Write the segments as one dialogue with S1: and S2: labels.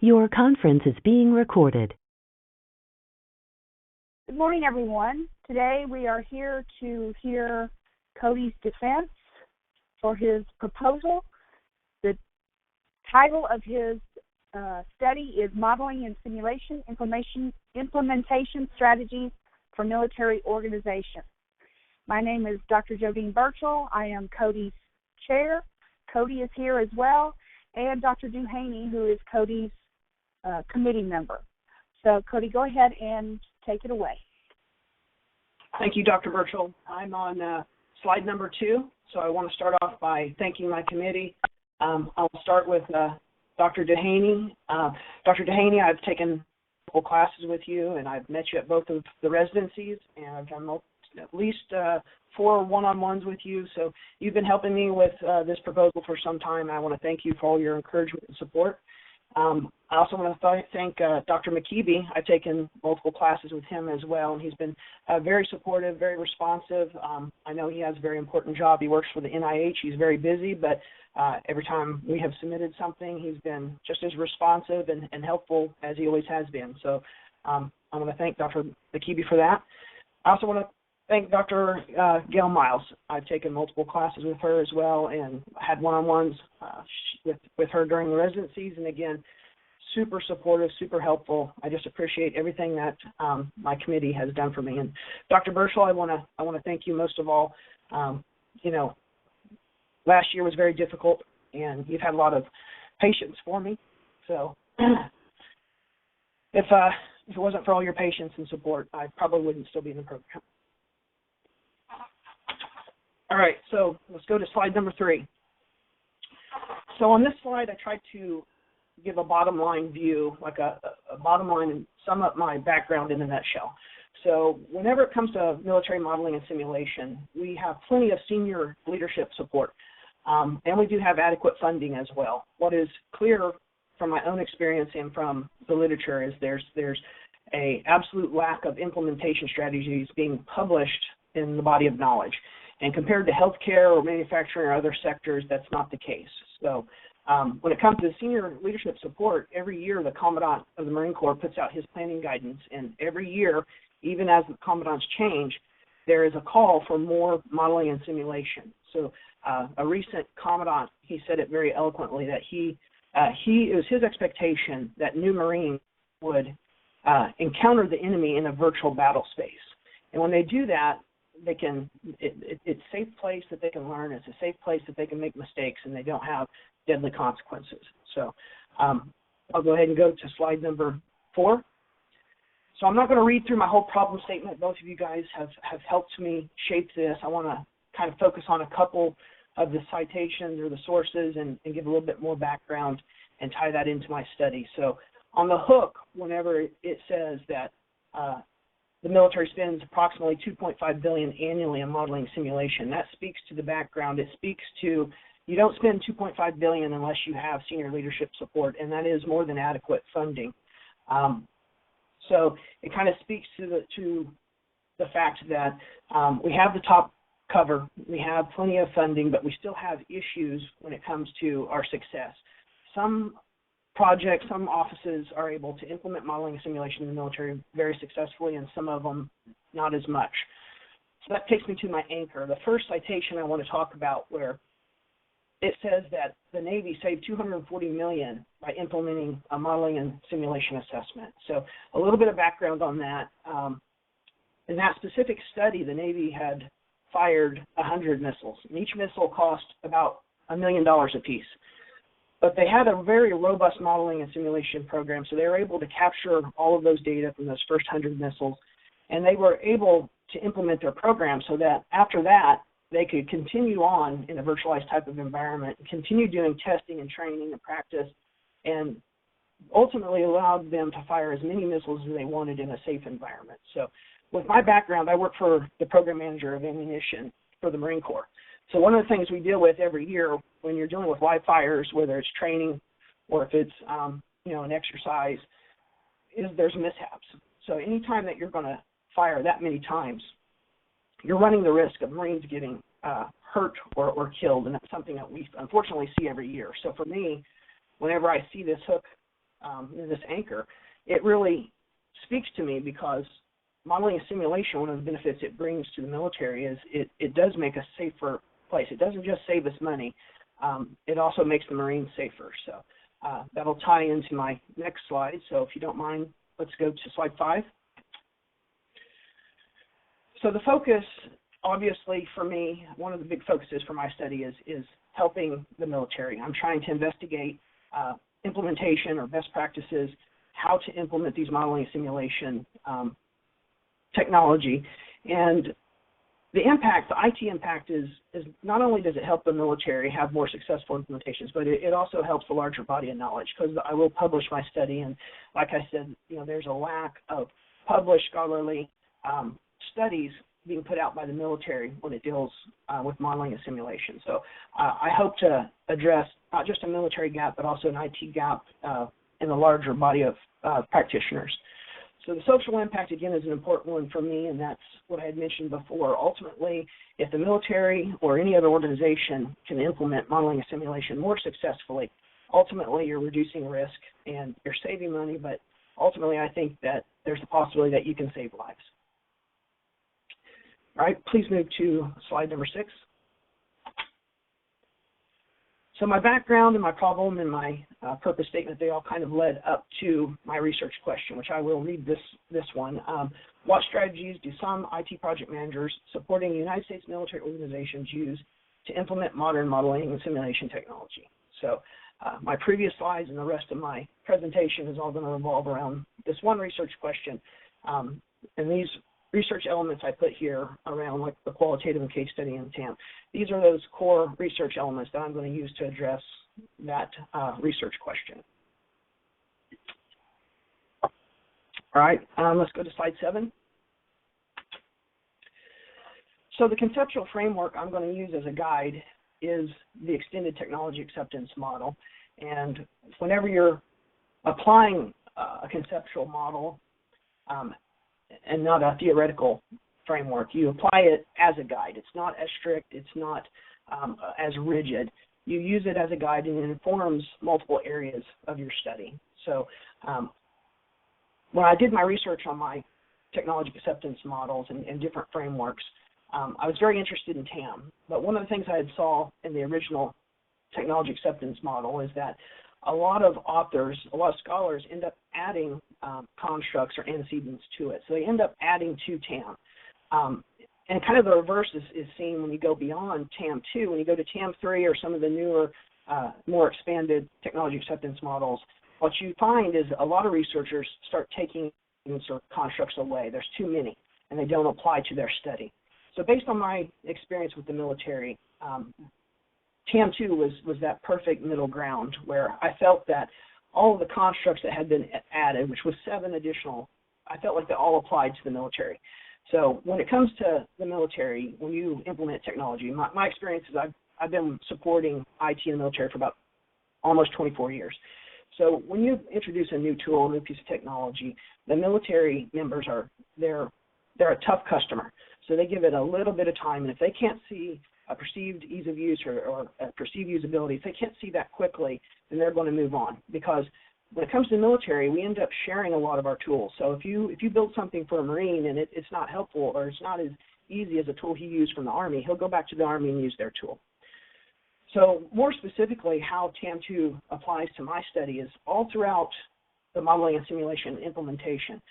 S1: Your conference is being recorded.
S2: Good morning, everyone. Today we are here to hear Cody's defense for his proposal. The title of his study is Modeling and Simulation Implementation Strategies for Military Organization. My name is Dr. Jodine Birchall. I am Cody's chair. Cody is here as well, and Dr. Duhaney, who is Cody's committee member. So, Cody, go ahead and take it away.
S3: Thank you, Dr. Birchall. I'm on slide number 2, so I want to start off by thanking my committee. I'll start with Dr. Duhaney. Dr. Duhaney, I've taken multiple classes with you, and I've met you at both of the residencies, and I've done at least 4 one-on-ones with you, so you've been helping me with this proposal for some time. I want to thank you for all your encouragement and support. I also want to thank Dr. McKeeby. I've taken multiple classes with him as well, and he's been very supportive, very responsive. I know he has a very important job. He works for the NIH. He's very busy, but every time we have submitted something, he's been just as responsive and helpful as he always has been. So I want to thank Dr. McKeeby for that. I also want to thank Dr. Gail Miles. I've taken multiple classes with her as well and had one-on-ones with her during the residencies, and again, super supportive, super helpful. I just appreciate everything that my committee has done for me. And Dr. Birchall, I want to thank you most of all. Last year was very difficult, and you've had a lot of patience for me. So if it wasn't for all your patience and support, I probably wouldn't still be in the program. All right, so let's go to slide number 3. So on this slide, I tried to give a bottom line view, like a bottom line, and sum up my background in a nutshell. So whenever it comes to military modeling and simulation, we have plenty of senior leadership support, and we do have adequate funding as well. What is clear from my own experience and from the literature is there's an absolute lack of implementation strategies being published in the body of knowledge. And compared to healthcare or manufacturing or other sectors, that's not the case. So when it comes to senior leadership support, every year the Commandant of the Marine Corps puts out his planning guidance, and every year, even as the Commandants change, there is a call for more modeling and simulation. So a recent Commandant, he said it very eloquently, that it was his expectation that new Marines would encounter the enemy in a virtual battle space. And when they do that, it's a safe place that they can learn. It's a safe place that they can make mistakes and they don't have deadly consequences. So I'll go ahead and go to slide number 4. So I'm not going to read through my whole problem statement. Both of you guys have helped me shape this. I want to kind of focus on a couple of the citations or the sources and give a little bit more background and tie that into my study. So on the hook, whenever it says that the military spends approximately $2.5 billion annually on modeling simulation, that speaks to the background. It speaks to you don't spend $2.5 billion unless you have senior leadership support, and that is more than adequate funding. So it kind of speaks to the fact that we have the top cover, we have plenty of funding, but we still have issues when it comes to our success. Some projects, some offices are able to implement modeling and simulation in the military very successfully, and some of them not as much. So that takes me to my anchor. The first citation I want to talk about, where it says that the Navy saved $240 million by implementing a modeling and simulation assessment. So a little bit of background on that. In that specific study, the Navy had fired 100 missiles, and each missile cost about $1 million apiece. But they had a very robust modeling and simulation program, so they were able to capture all of those data from those first 100 missiles, and they were able to implement their program so that after that, they could continue on in a virtualized type of environment, continue doing testing and training and practice, and ultimately allowed them to fire as many missiles as they wanted in a safe environment. So with my background, I work for the program manager of ammunition for the Marine Corps. So one of the things we deal with every year when you're dealing with live fires, whether it's training or if it's an exercise, is there's mishaps. So anytime that you're going to fire that many times, you're running the risk of Marines getting hurt or killed, and that's something that we unfortunately see every year. So for me, whenever I see this hook this anchor, it really speaks to me because modeling and simulation, one of the benefits it brings to the military is it does make a safer place. It doesn't just save us money. It also makes the Marines safer. So that'll tie into my next slide. So if you don't mind, let's go to slide 5. So the focus, obviously, for me, one of the big focuses for my study is helping the military. I'm trying to investigate implementation or best practices, how to implement these modeling and simulation technology. And the impact, the IT impact is not only does it help the military have more successful implementations, but it also helps the larger body of knowledge, because I will publish my study, and like I said, there's a lack of published scholarly studies being put out by the military when it deals with modeling and simulation. So I hope to address not just a military gap, but also an IT gap in the larger body of practitioners. So the social impact, again, is an important one for me, and that's what I had mentioned before. Ultimately, if the military or any other organization can implement modeling and simulation more successfully, ultimately you're reducing risk and you're saving money, but ultimately I think that there's the possibility that you can save lives. All right, please move to slide number 6. So my background and my problem and my purpose statement, they all kind of led up to my research question, which I will read this one. What strategies do some IT project managers supporting United States military organizations use to implement modern modeling and simulation technology? So my previous slides and the rest of my presentation is all going to revolve around this one research question. And these research elements I put here around, like the qualitative and case study and TAM. These are those core research elements that I'm going to use to address that research question. All right, let's go to slide 7. So the conceptual framework I'm going to use as a guide is the extended technology acceptance model. And whenever you're applying a conceptual model, and not a theoretical framework, you apply it as a guide. It's not as strict, it's not as rigid. You use it as a guide, and it informs multiple areas of your study. So when I did my research on my technology acceptance models and different frameworks, I was very interested in TAM. But one of the things I had saw in the original technology acceptance model is that a lot of authors, a lot of scholars end up adding constructs or antecedents to it. So they end up adding to TAM. And kind of the reverse is seen when you go beyond TAM 2. When you go to TAM 3 or some of the newer, more expanded technology acceptance models, what you find is a lot of researchers start taking sort of constructs away. There's too many, and they don't apply to their study. So based on my experience with the military, TAM 2 was that perfect middle ground where I felt that all of the constructs that had been added, which was 7 additional, I felt like they all applied to the military. So when it comes to the military, when you implement technology, my experience is I've been supporting IT in the military for about almost 24 years. So when you introduce a new tool, a new piece of technology, the military members they're a tough customer. So they give it a little bit of time, and if they can't see a perceived ease of use or a perceived usability, if they can't see that quickly, then they're going to move on. Because when it comes to the military, we end up sharing a lot of our tools. So if you build something for a Marine and it's not helpful or it's not as easy as a tool he used from the Army, he'll go back to the Army and use their tool. So more specifically, how TAM 2 applies to my study is all throughout the modeling and simulation implementation.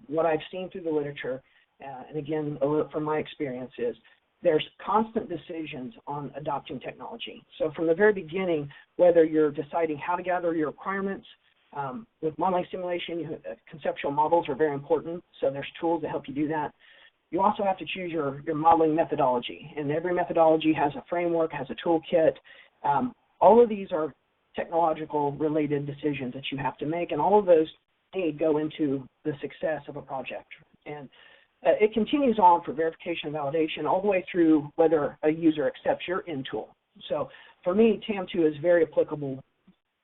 S3: What I've seen through the literature, and again, from my experience, is there's constant decisions on adopting technology. So from the very beginning, whether you're deciding how to gather your requirements, with modeling simulation, conceptual models are very important, so there's tools that help you do that. You also have to choose your modeling methodology, and every methodology has a framework, has a toolkit. All of these are technological related decisions that you have to make, and all of those go into the success of a project. And it continues on for verification and validation all the way through whether a user accepts your end tool. So for me, TAM 2 is very applicable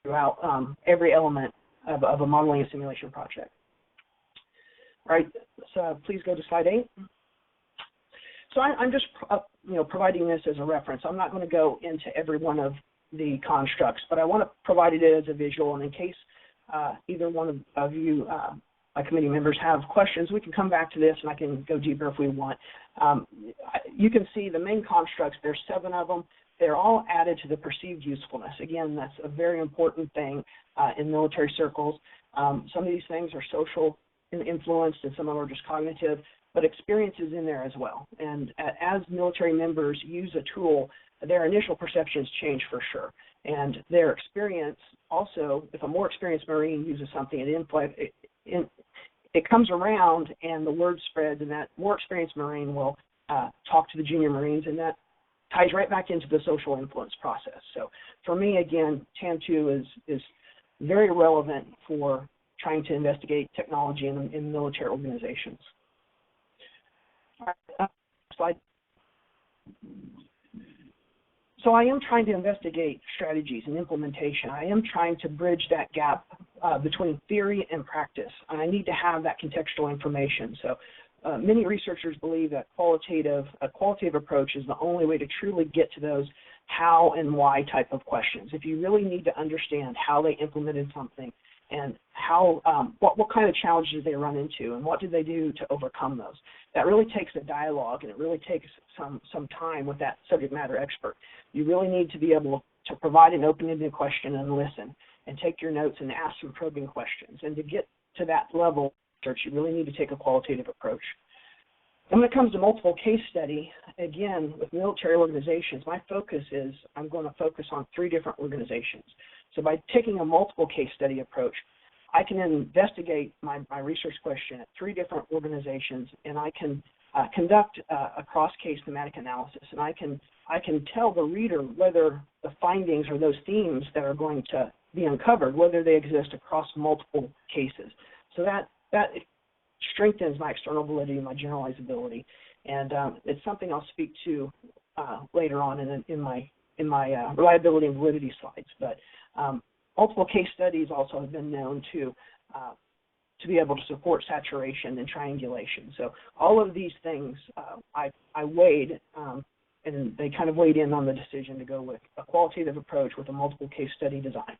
S3: throughout every element of a modeling and simulation project. All right, so please go to slide 8. So I'm just providing this as a reference. I'm not going to go into every one of the constructs, but I want to provide it as a visual, and in case either one of you, my committee members, have questions, we can come back to this and I can go deeper if we want. You can see the main constructs, there's 7 of them. They're all added to the perceived usefulness. Again, that's a very important thing in military circles. Some of these things are social influenced and some of them are just cognitive, but experience is in there as well. And as military members use a tool, their initial perceptions change for sure. And their experience also, if a more experienced Marine uses something, it comes around and the word spreads, and that more experienced Marine will talk to the junior Marines, and that ties right back into the social influence process. So for me, again, TAM2 is very relevant for trying to investigate technology in military organizations. All right, slide. So I am trying to investigate strategies and implementation. I am trying to bridge that gap between theory and practice. And I need to have that contextual information. So many researchers believe that a qualitative approach is the only way to truly get to those how and why type of questions. If you really need to understand how they implemented something and how what kind of challenges they run into and what did they do to overcome those, that really takes a dialogue, and it really takes some time with that subject matter expert. You really need to be able to provide an open-ended question and listen and take your notes and ask some probing questions. And to get to that level of research, you really need to take a qualitative approach. And when it comes to multiple case study, again, with military organizations, my focus is I'm going to focus on 3 different organizations. So by taking a multiple case study approach, I can investigate my research question at 3 different organizations, and I can conduct a cross-case thematic analysis, and I can tell the reader whether the findings or those themes that are going to be uncovered, whether they exist across multiple cases. So that strengthens my external validity and my generalizability, and it's something I'll speak to later on in my reliability and validity slides. But multiple case studies also have been known to be able to support saturation and triangulation. So all of these things I weighed, and they kind of weighed in on the decision to go with a qualitative approach with a multiple case study design.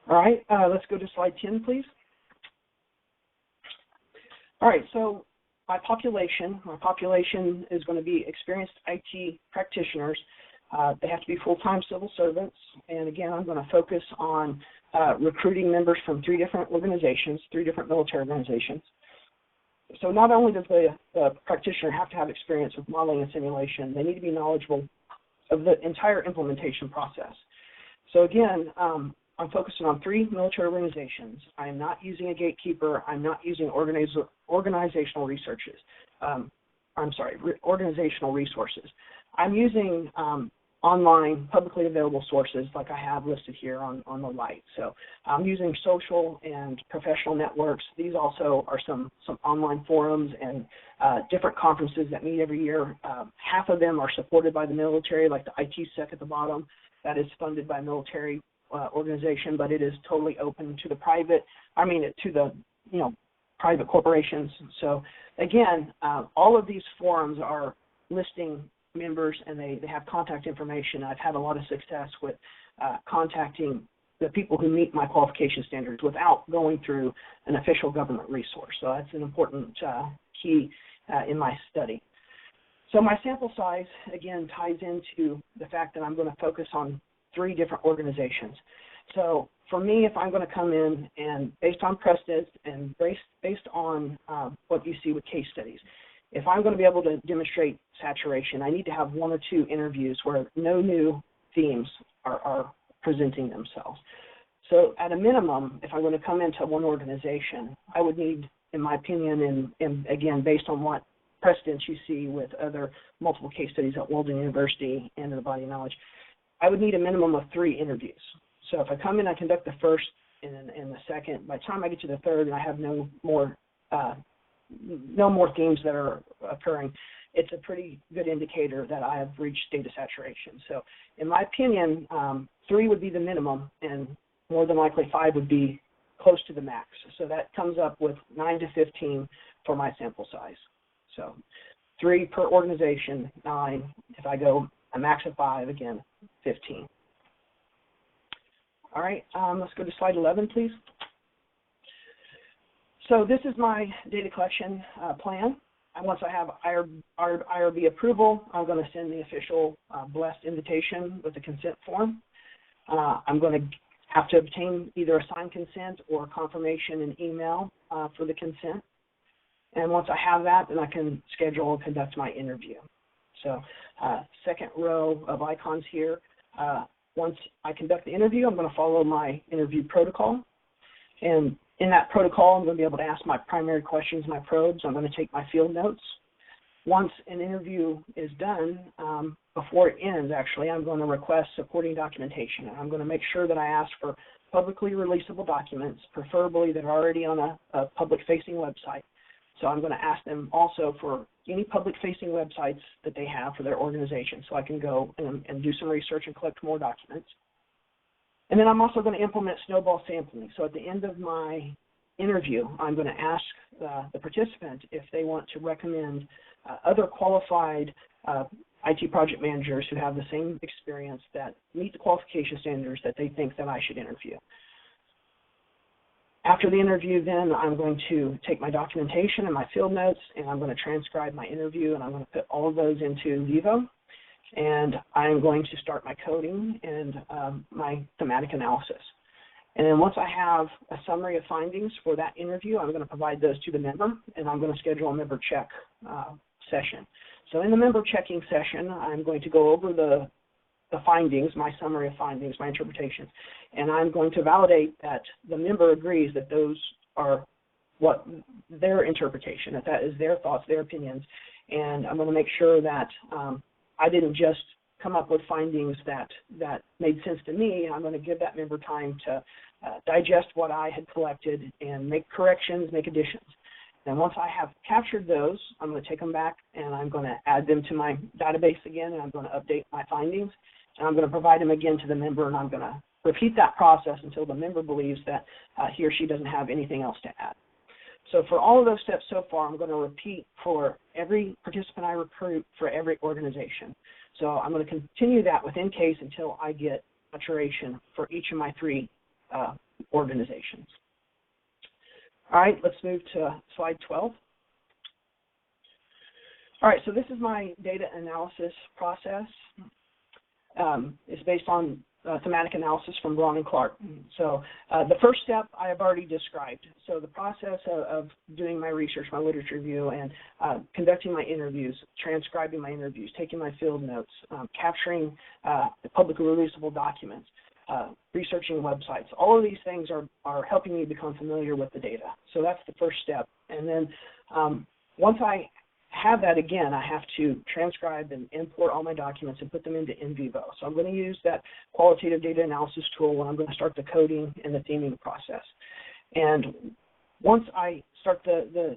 S3: All right, let's go to slide 10, please. All right, so my population is going to be experienced IT practitioners. They have to be full-time civil servants. And again, I'm going to focus on recruiting members from 3 different organizations, 3 different military organizations. So not only does the practitioner have to have experience with modeling and simulation, they need to be knowledgeable of the entire implementation process. So again, I'm focusing on 3 military organizations. I am not using a gatekeeper. I'm not using organizational resources. Organizational resources. I'm using online, publicly available sources like I have listed here on the right. So I'm using social and professional networks. These also are some online forums and different conferences that meet every year. Half of them are supported by the military, like the ITSEC at the bottom. That is funded by military organization, but it is totally open to the private corporations. So again, all of these forums are listing members, and they have contact information. I've had a lot of success with contacting the people who meet my qualification standards without going through an official government resource. So that's an important key in my study. So my sample size, again, ties into the fact that I'm going to focus on 3 different organizations. So for me, if I'm going to come in and based on precedent and based on what you see with case studies, if I'm going to be able to demonstrate saturation, I need to have 1 or 2 interviews where no new themes are presenting themselves. So at a minimum, if I'm going to come into one organization, I would need, in my opinion, and again, based on what precedents you see with other multiple case studies at Walden University and in the body of knowledge, I would need a minimum of 3 interviews. So if I come in, I conduct the first and the second. By the time I get to the third and I have no more themes that are occurring, it's a pretty good indicator that I have reached state of saturation. So in my opinion, 3 would be the minimum, and more than likely 5 would be close to the max. So that comes up with 9 to 15 for my sample size. So 3 per organization, 9. If I go a max of 5, again, 15. All right, let's go to slide 11, please. So this is my data collection plan. And once I have IRB approval, I'm going to send the official blessed invitation with the consent form. I'm going to have to obtain either a signed consent or confirmation in email for the consent. And once I have that, then I can schedule and conduct my interview. So second row of icons here. Once I conduct the interview, I'm going to follow my interview protocol. And in that protocol, I'm going to be able to ask my primary questions, my probes. I'm going to take my field notes. Once an interview is done, before it ends, actually, I'm going to request supporting documentation. I'm going to make sure that I ask for publicly releasable documents, preferably that are already on a public-facing website. So I'm going to ask them also for any public-facing websites that they have for their organization, so I can go and do some research and collect more documents. And then I'm also going to implement snowball sampling. So at the end of my interview, I'm going to ask the participant if they want to recommend other qualified IT project managers who have the same experience that meet the qualification standards that they think that I should interview. After the interview, then I'm going to take my documentation and my field notes, and I'm going to transcribe my interview, and I'm going to put all of those into Vivo. And I'm going to start my coding and my thematic analysis. And then once I have a summary of findings for that interview, I'm going to provide those to the member, and I'm going to schedule a member check session. So in the member checking session, I'm going to go over the findings, my summary of findings, my interpretations, and I'm going to validate that the member agrees that those are what their interpretation, that is their thoughts, their opinions, and I'm going to make sure that I didn't just come up with findings that made sense to me. I'm going to give that member time to digest what I had collected and make corrections, make additions. And once I have captured those, I'm going to take them back and I'm going to add them to my database again, and I'm going to update my findings, and I'm going to provide them again to the member, and I'm going to repeat that process until the member believes that he or she doesn't have anything else to add. So for all of those steps so far, I'm going to repeat for every participant I recruit for every organization. So I'm going to continue that within case until I get maturation for each of my 3 organizations. All right, let's move to slide 12. All right, so this is my data analysis process. It's based on thematic analysis from Braun and Clark. So the first step I have already described. So the process of doing my research, my literature review, and conducting my interviews, transcribing my interviews, taking my field notes, capturing the publicly releasable documents, researching websites. All of these things are helping me become familiar with the data. So that's the first step. And then once I have that, again, I have to transcribe and import all my documents and put them into NVivo. So I'm going to use that qualitative data analysis tool when I'm going to start the coding and the theming process. And once I start the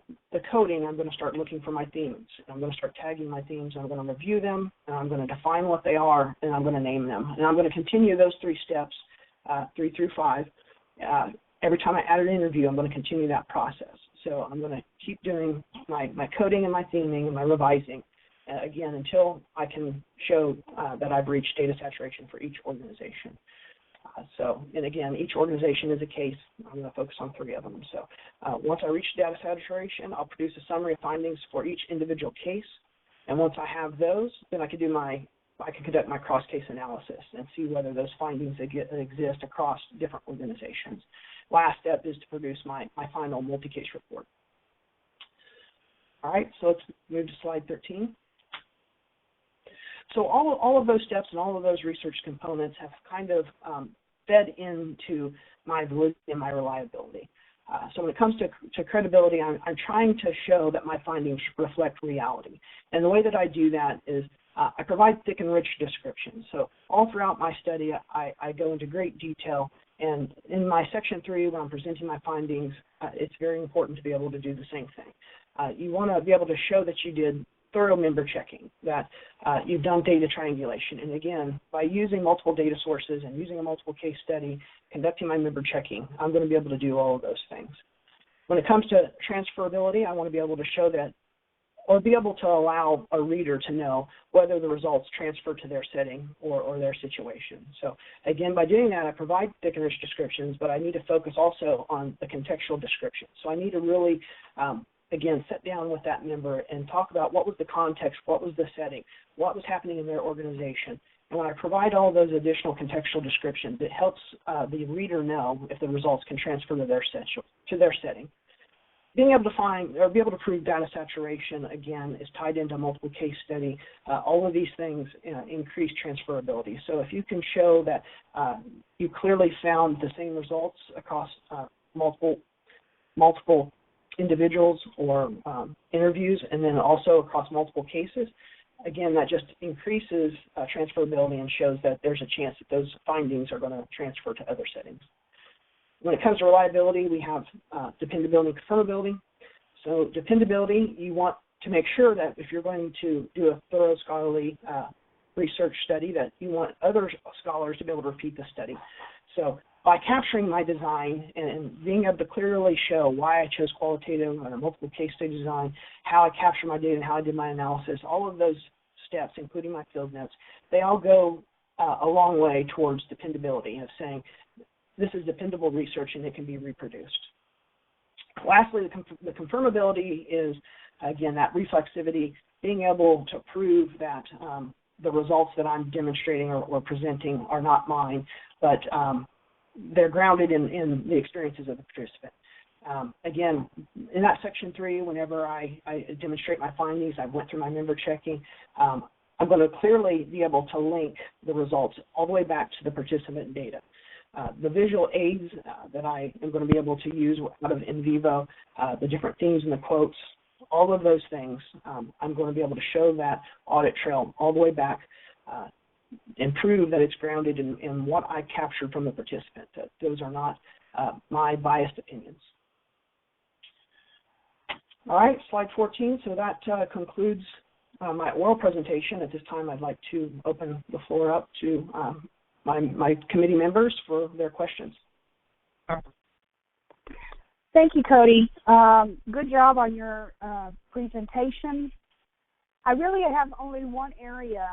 S3: coding, I'm going to start looking for my themes. I'm going to start tagging my themes. I'm going to review them, and I'm going to define what they are, and I'm going to name them. And I'm going to continue those 3 steps, 3 through 5. Every time I add an interview, I'm going to continue that process. So I'm going to keep doing my coding and my theming and my revising, again, until I can show that I've reached data saturation for each organization. And again, each organization is a case. I'm going to focus on 3 of them. So once I reach data saturation, I'll produce a summary of findings for each individual case. And once I have those, then I can conduct my cross-case analysis and see whether those findings exist across different organizations. Last step is to produce my final multi-case report. All right, so let's move to slide 13. So all of those steps and all of those research components have kind of fed into my validity and my reliability. So when it comes to credibility, I'm trying to show that my findings reflect reality. And the way that I do that is I provide thick and rich descriptions. So all throughout my study, I go into great detail. And in my section 3, when I'm presenting my findings, it's very important to be able to do the same thing. You want to be able to show that you did thorough member checking, that you've done data triangulation. And again, by using multiple data sources and using a multiple case study, conducting my member checking, I'm going to be able to do all of those things. When it comes to transferability, I want to be able to show that or be able to allow a reader to know whether the results transfer to their setting or their situation. So again, by doing that, I provide thick and rich descriptions, but I need to focus also on the contextual description. So I need to really, again, sit down with that member and talk about what was the context, what was the setting, what was happening in their organization. And when I provide all those additional contextual descriptions, it helps the reader know if the results can transfer to their setting. Being able to find or be able to prove data saturation, again, is tied into multiple case study. All of these things increase transferability. So if you can show that you clearly found the same results across multiple individuals or interviews, and then also across multiple cases, again, that just increases transferability and shows that there's a chance that those findings are going to transfer to other settings. When it comes to reliability, we have dependability and confirmability. So dependability, you want to make sure that if you're going to do a thorough scholarly research study, that you want other scholars to be able to repeat the study. So by capturing my design and being able to clearly show why I chose qualitative or multiple case study design, how I capture my data and how I did my analysis, all of those steps, including my field notes, they all go a long way towards dependability, of saying this is dependable research and it can be reproduced. Lastly, the confirmability is, again, that reflexivity, being able to prove that the results that I'm demonstrating or presenting are not mine, but they're grounded in the experiences of the participant. Again, in that section 3, whenever I demonstrate my findings, I went through my member checking, I'm going to clearly be able to link the results all the way back to the participant data. The visual aids that I am going to be able to use out of in vivo, the different themes and the quotes, all of those things, I'm going to be able to show that audit trail all the way back and prove that it's grounded in what I captured from the participant, that those are not my biased opinions. All right, slide 14. So that concludes my oral presentation. At this time, I'd like to open the floor up to my committee members for their questions.
S2: Thank you, Cody. Good job on your presentation. I really have only one area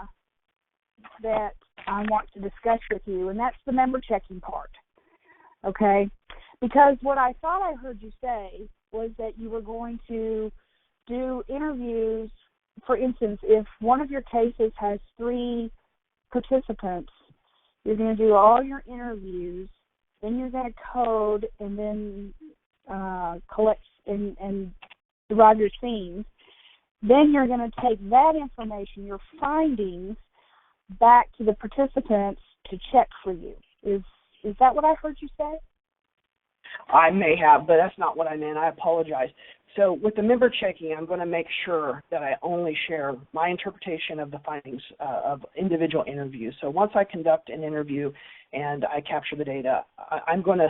S2: that I want to discuss with you, and that's the member checking part, okay? Because what I thought I heard you say was that you were going to do interviews. For instance, if one of your cases has 3 participants, you're going to do all your interviews, then you're going to code and then collect and derive your themes. Then you're going to take that information, your findings, back to the participants to check for you. Is that what I heard you say?
S3: I may have, but that's not what I meant. I apologize. So with the member checking, I'm going to make sure that I only share my interpretation of the findings of individual interviews. So once I conduct an interview and I capture the data, I'm going to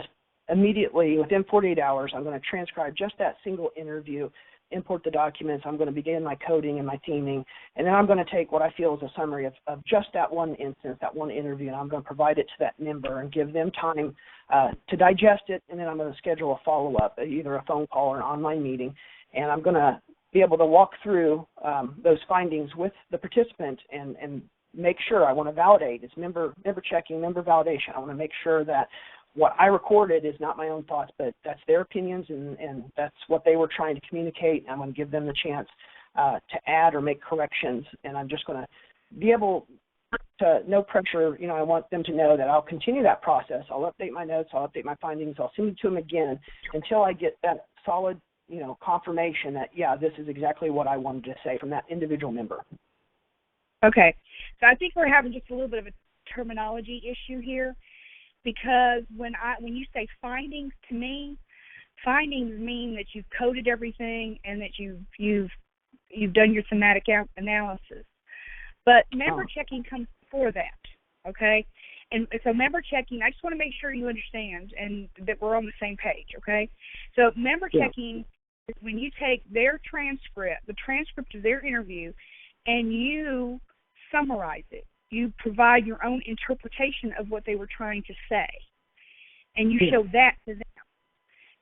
S3: immediately, within 48 hours, I'm going to transcribe just that single interview, import the documents, I'm going to begin my coding and my theming, and then I'm going to take what I feel is a summary of just that one instance, that one interview, and I'm going to provide it to that member and give them time to digest it, and then I'm going to schedule a follow-up, either a phone call or an online meeting, and I'm going to be able to walk through those findings with the participant and make sure. I want to validate. It's member checking, member validation. I want to make sure that what I recorded is not my own thoughts, but that's their opinions, and that's what they were trying to communicate. I'm going to give them the chance to add or make corrections, and I'm just going to be able to, no pressure, I want them to know that I'll continue that process. I'll update my notes, I'll update my findings, I'll send it to them again until I get that solid, confirmation that, yeah, this is exactly what I wanted to say from that individual member.
S2: Okay. So I think we're having just a little bit of a terminology issue here. Because when you say findings, to me, findings mean that you've coded everything and that you've done your thematic analysis. But member checking comes before that, okay? And so member checking, I just want to make sure you understand and that we're on the same page, okay? So member checking is when you take their transcript, the transcript of their interview, and you summarize it. You provide your own interpretation of what they were trying to say, and you show that to them.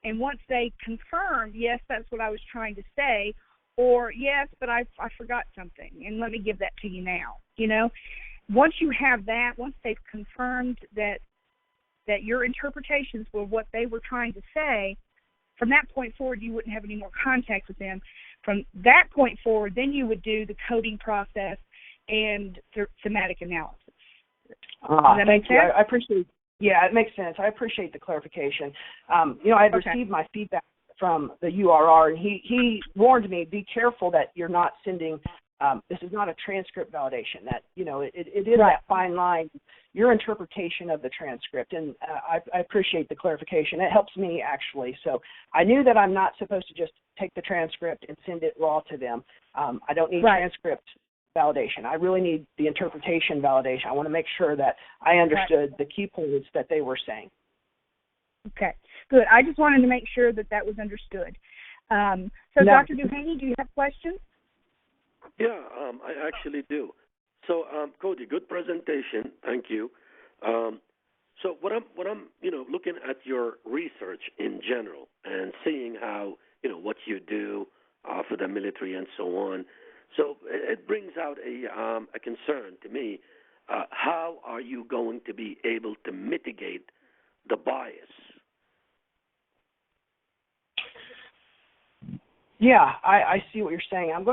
S2: And once they confirm, yes, that's what I was trying to say, or yes, but I forgot something, and let me give that to you now. Once you have that, once they've confirmed that your interpretations were what they were trying to say, from that point forward, you wouldn't have any more contact with them. From that point forward, then you would do the coding process and thematic analysis.
S3: Thank you. I appreciate. Yeah, it makes sense. I appreciate the clarification. I had received my feedback from the URR, and he warned me, be careful that you're not sending. This is not a transcript validation. That it is that fine line, your interpretation of the transcript, and I appreciate the clarification. It helps me actually. So I knew that I'm not supposed to just take the transcript and send it raw to them. I don't need transcript validation. I really need the interpretation validation. I want to make sure that I understood the key points that they were saying. Okay,
S2: good. I just wanted to make sure that was understood. So, Dr. Duhaney, do you have questions?
S4: Yeah, I actually do. So, Cody, good presentation. Thank you. So, what I'm looking at your research in general and seeing how what you do for the military and so on. So, it brings out a concern to me. How are you going to be able to mitigate the bias?
S3: Yeah, I see what you're saying. I'm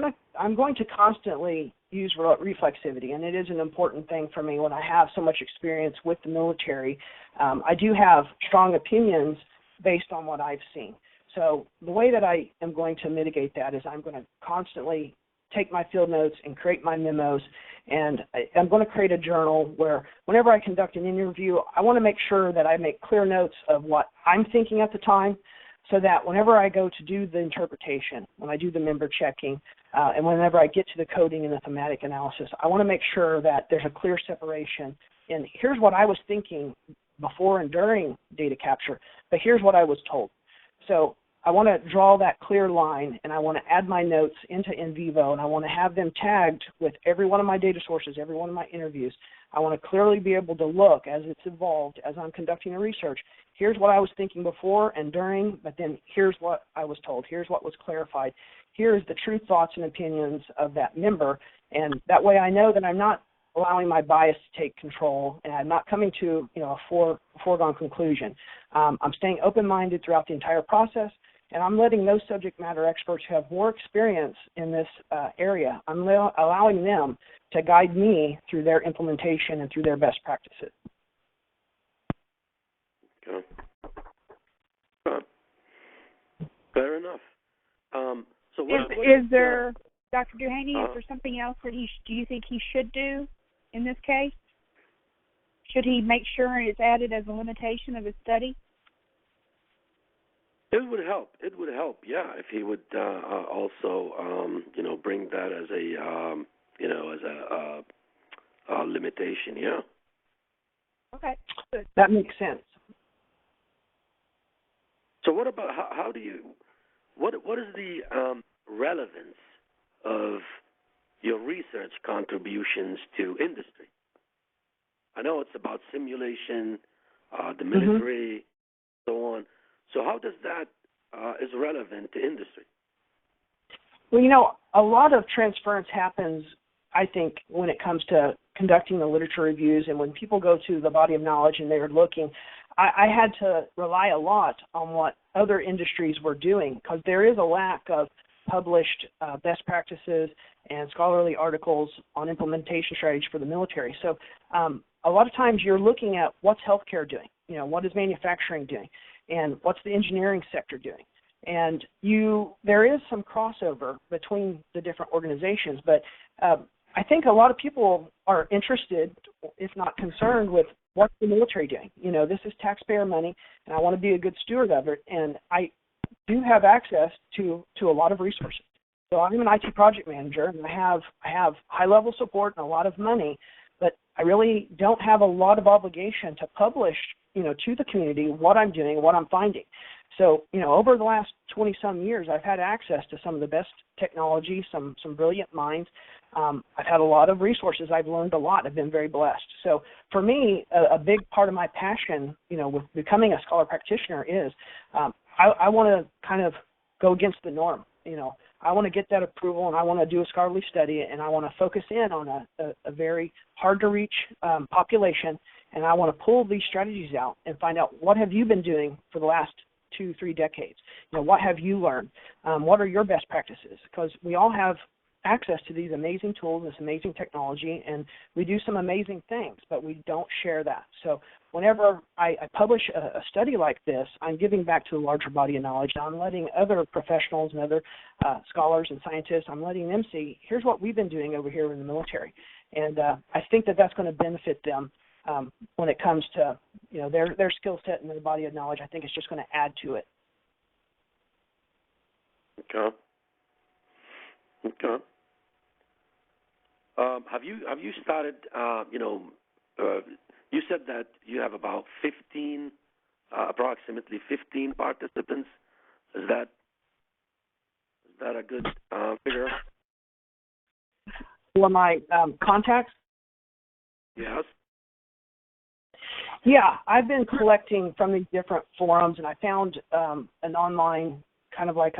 S3: going to constantly use reflexivity, and it is an important thing for me when I have so much experience with the military. I do have strong opinions based on what I've seen. So the way that I am going to mitigate that is I'm going to constantly take my field notes and create my memos, and I'm going to create a journal where whenever I conduct an interview, I want to make sure that I make clear notes of what I'm thinking at the time, so that whenever I go to do the interpretation, when I do the member checking, and whenever I get to the coding and the thematic analysis, I want to make sure that there's a clear separation. And here's what I was thinking before and during data capture, but here's what I was told. So I want to draw that clear line, and I want to add my notes into NVivo, and I want to have them tagged with every one of my data sources, every one of my interviews. I want to clearly be able to look as it's evolved, as I'm conducting the research. Here's what I was thinking before and during, but then here's what I was told. Here's what was clarified. Here's the true thoughts and opinions of that member, and that way I know that I'm not allowing my bias to take control, and I'm not coming to a foregone conclusion. I'm staying open-minded throughout the entire process, and I'm letting those subject matter experts who have more experience in this area, I'm allowing them to guide me through their implementation and through their best practices.
S4: Okay. Fair enough. So
S2: is there, Dr. Duhaney, is there something else that do you think he should do in this case? Should he make sure it's added as a limitation of his study?
S4: It would help. It would help, yeah, if he would also, bring that as a limitation, yeah.
S2: Okay, good.
S3: That makes sense.
S4: So what about how do you? What is the relevance of your research contributions to industry? I know it's about simulation, the military, so on. So how does that is relevant to industry?
S3: Well, a lot of transference happens, I think, when it comes to conducting the literature reviews, and when people go to the body of knowledge and they're looking, I had to rely a lot on what other industries were doing, because there is a lack of published best practices and scholarly articles on implementation strategies for the military. So a lot of times you're looking at what's healthcare doing, what is manufacturing doing, and what's the engineering sector doing. And there is some crossover between the different organizations, but I think a lot of people are interested, if not concerned, with what's the military doing. This is taxpayer money, and I want to be a good steward of it, and I do have access to a lot of resources. So I'm an IT project manager, and I have high-level support and a lot of money, but I really don't have a lot of obligation to publish, to the community what I'm doing, what I'm finding. So, over the last 20-some years, I've had access to some of the best technology, some brilliant minds. I've had a lot of resources. I've learned a lot. I've been very blessed. So for me, a big part of my passion, with becoming a scholar practitioner is I want to kind of go against the norm. I want to get that approval, and I want to do a scholarly study, and I want to focus in on a very hard-to-reach population, and I want to pull these strategies out and find out what have you been doing for the last 2-3 decades. What have you learned? What are your best practices? Because we all have access to these amazing tools, this amazing technology, and we do some amazing things, but we don't share that. So whenever I publish a study like this, I'm giving back to the larger body of knowledge. I'm letting other professionals and other scholars and scientists, I'm letting them see, here's what we've been doing over here in the military. And I think that that's going to benefit them when it comes to their skill set and their body of knowledge. I think it's just going to add to it.
S4: Okay. Okay. Have you started? You said that you have about 15, approximately 15 participants. Is that a good figure?
S3: For my contacts?
S4: Yes.
S3: Yeah, I've been collecting from these different forums, and I found an online kind of like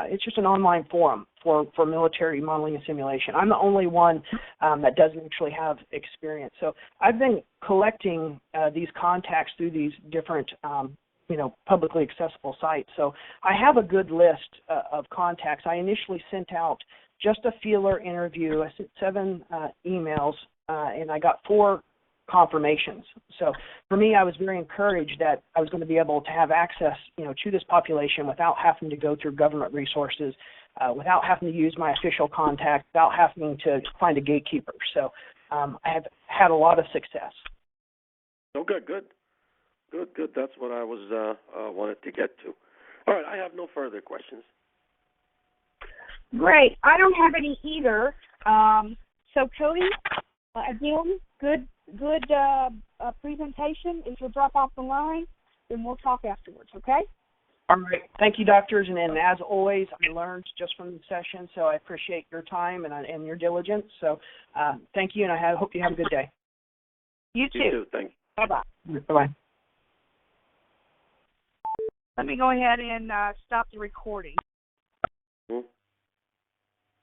S3: it's just an online forum for military modeling and simulation. I'm the only one that doesn't actually have experience. So I've been collecting these contacts through these different, publicly accessible sites. So I have a good list of contacts. I initially sent out just a feeler interview. I sent 7 emails, and I got 4 confirmations. So for me, I was very encouraged that I was going to be able to have access, to this population without having to go through government resources, without having to use my official contact, without having to find a gatekeeper. So I have had a lot of success.
S4: Okay, good. That's what I was wanted to get to. All right, I have no further questions.
S2: Great. I don't have any either. So Cody, again, good presentation. If you'll drop off the line, then we'll talk afterwards, okay?
S3: All right. Thank you, doctors. And as always, I learned just from the session, so I appreciate your time and your diligence. So thank you, and I hope you have a good day.
S2: You too.
S4: You too. Thanks.
S2: Bye-bye.
S3: Bye-bye.
S2: Let me go ahead and stop the recording.
S4: Hmm?